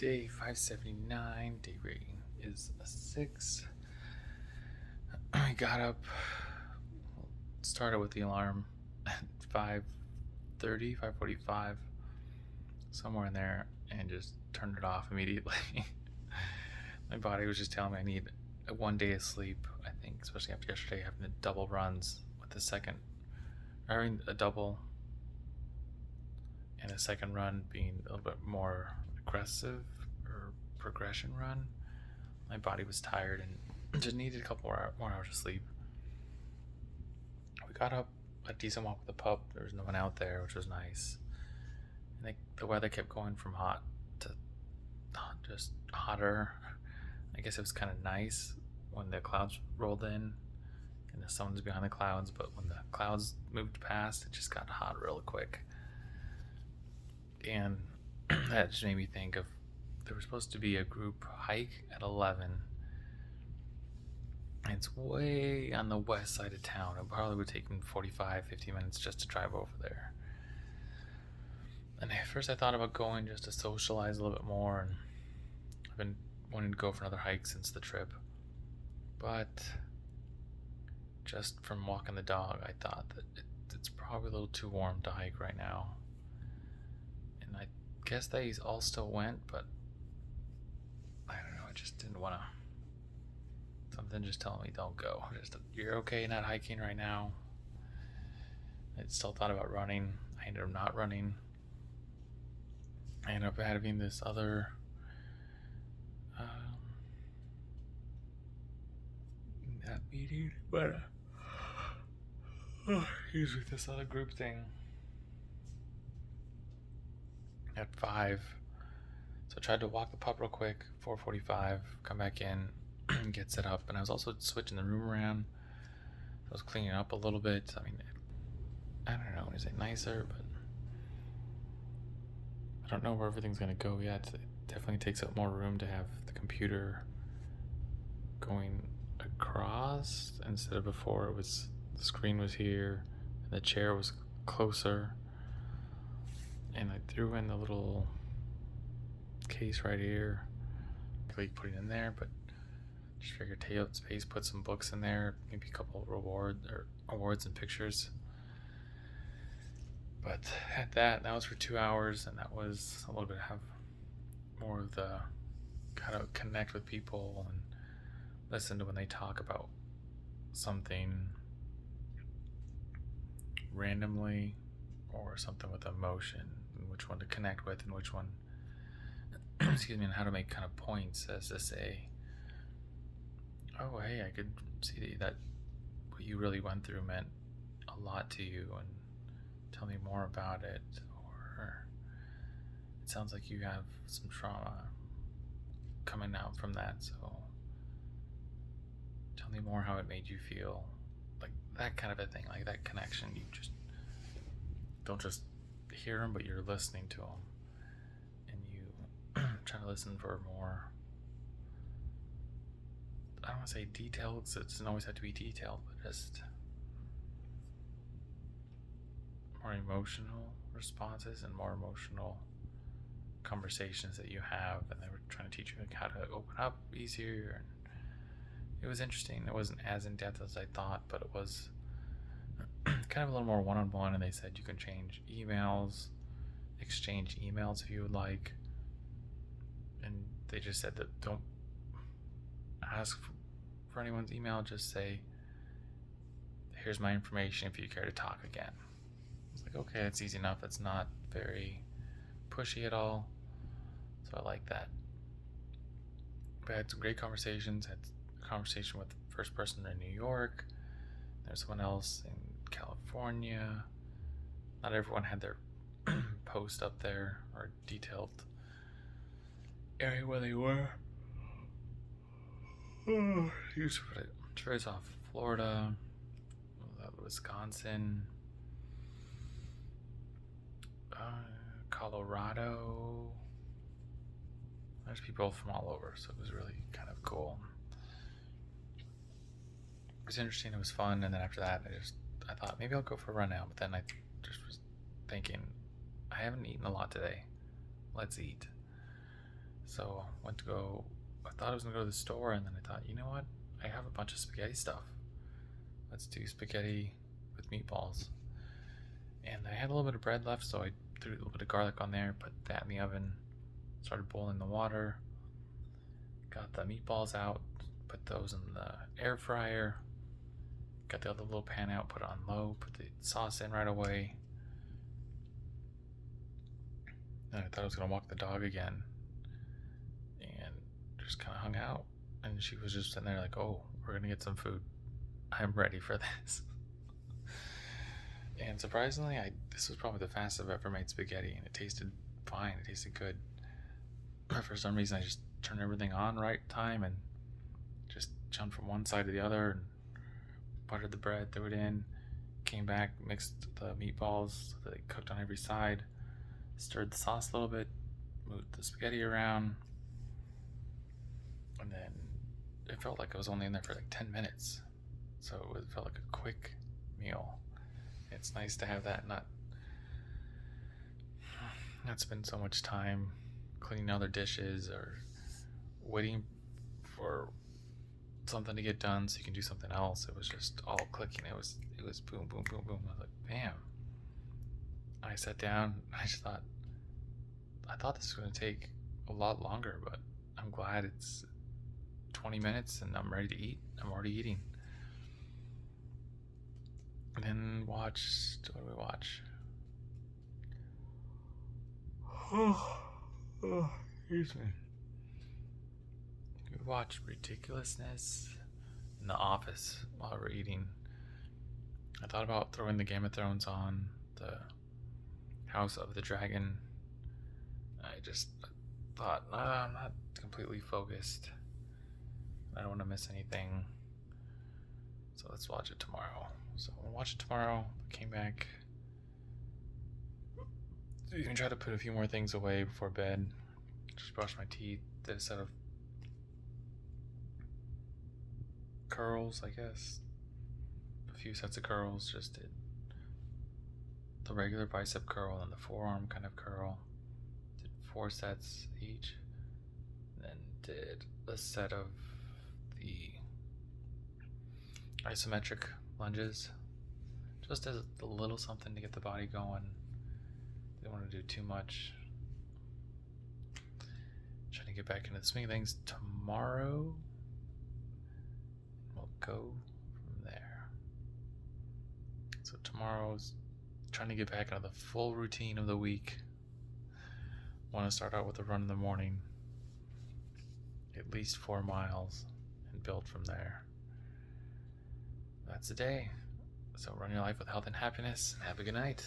Day 579, day rating is a 6. I got up, started with the alarm at 5:30, 5:45, somewhere in there, and just turned it off immediately. My body was just telling me I need one day of sleep, I think, especially after yesterday having the double runs with having a double and a second run being a little bit more aggressive or progression run. My body was tired and just needed a couple more hours of sleep. We got up a decent walk with the pup. There was no one out there, which was nice. And the weather kept going from hot to just hotter. I guess it was kind of nice when the clouds rolled in and the sun was behind the clouds, but when the clouds moved past, it just got hot real quick. And that just made me think of there was supposed to be a group hike at 11. And it's way on the west side of town. It probably would take me 45, 50 minutes just to drive over there. And at first I thought about going just to socialize a little bit more, and I've been wanting to go for another hike since the trip. But just from walking the dog, I thought that it's probably a little too warm to hike right now. And I guess they all still went, but I don't know, I just didn't want to. Something just telling me don't go. You're okay not hiking right now. I still thought about running. I ended up not running. I ended up having this other not meeting, but usually this other group thing at 5. So I tried to walk the pup real quick, 4:45, come back in, get set up, and I was also switching the room around. I was cleaning up a little bit. I mean, I don't know, is it nicer, but I don't know where everything's gonna go yet. It definitely takes up more room to have the computer going across instead of before it was the screen was here and the chair was closer, and I threw in the little case right here, like put it in there, but just figured take up space, put some books in there, maybe a couple awards and pictures. But at that was for 2 hours, and that was a little bit have more of the kind of connect with people and listen to when they talk about something randomly or something with emotion, and which one to connect with and which one excuse me, and how to make kind of points as to say, oh hey, I could see that what you really went through meant a lot to you, and tell me more about it. Or it sounds like you have some trauma coming out from that, so tell me more how it made you feel. Like that kind of a thing, like that connection. You just don't just hear them, but you're listening to them, and you try to listen for more. I don't want to say detailed, because it doesn't always have to be detailed, but just more emotional responses and more emotional conversations that you have. And they were trying to teach you like how to open up easier, and it was interesting. It wasn't as in depth as I thought, but it was kind of a little more one-on-one. And they said you can exchange emails if you would like, and they just said that don't ask for anyone's email, just say, here's my information if you care to talk again. It's like, okay, that's easy enough. It's not very pushy at all, so I like that. But I had some great conversations. I had a conversation with the first person in New York. There's someone else in California. Not everyone had their post up there or detailed area where they were. Trace off Florida, Wisconsin, Colorado. There's people from all over, so it was really kind of cool. It was interesting. It was fun, and then after that, I thought maybe I'll go for a run now. But then I just was thinking, I haven't eaten a lot today. Let's eat. So I thought I was gonna go to the store, and then I thought, you know what? I have a bunch of spaghetti stuff. Let's do spaghetti with meatballs. And I had a little bit of bread left, so I threw a little bit of garlic on there, put that in the oven, started boiling the water, got the meatballs out, put those in the air fryer, got the other little pan out, put it on low, put the sauce in right away. And I thought I was gonna walk the dog again, and just kind of hung out. And she was just sitting there like, "Oh, we're gonna get some food. I'm ready for this." And surprisingly, this was probably the fastest I've ever made spaghetti, and it tasted fine. It tasted good. But for some reason, I just turned everything on right time and just jumped from one side to the other and buttered the bread, threw it in, came back, mixed the meatballs so that they cooked on every side, stirred the sauce a little bit, moved the spaghetti around, and then it felt like I was only in there for like 10 minutes. So it felt like a quick meal. It's nice to have that, not spend so much time cleaning other dishes or waiting for something to get done so you can do something else. It was just all clicking. It was boom, boom, boom, boom. I was like, bam. I sat down. I thought this was going to take a lot longer, but I'm glad it's 20 minutes and I'm ready to eat. I'm already eating. And then what do we watch? Excuse me. We watched Ridiculousness in The Office while we were eating. I thought about throwing the Game of Thrones on, the House of the Dragon. I just thought, nah, I'm not completely focused. I don't want to miss anything. So let's watch it tomorrow. So we'll watch it tomorrow. Came back. You can try to put a few more things away before bed. Just brush my teeth. Did a set of curls, I guess. A few sets of curls. Just did the regular bicep curl and the forearm kind of curl. Did 4 sets each. Then did a set of the isometric lunges. Just as a little something to get the body going. Didn't want to do too much. Trying to get back into the swing of things tomorrow. We'll go from there. So tomorrow's trying to get back into the full routine of the week. Want to start out with a run in the morning, at least 4 miles, and build from there. That's the day. So run your life with health and happiness, and have a good night.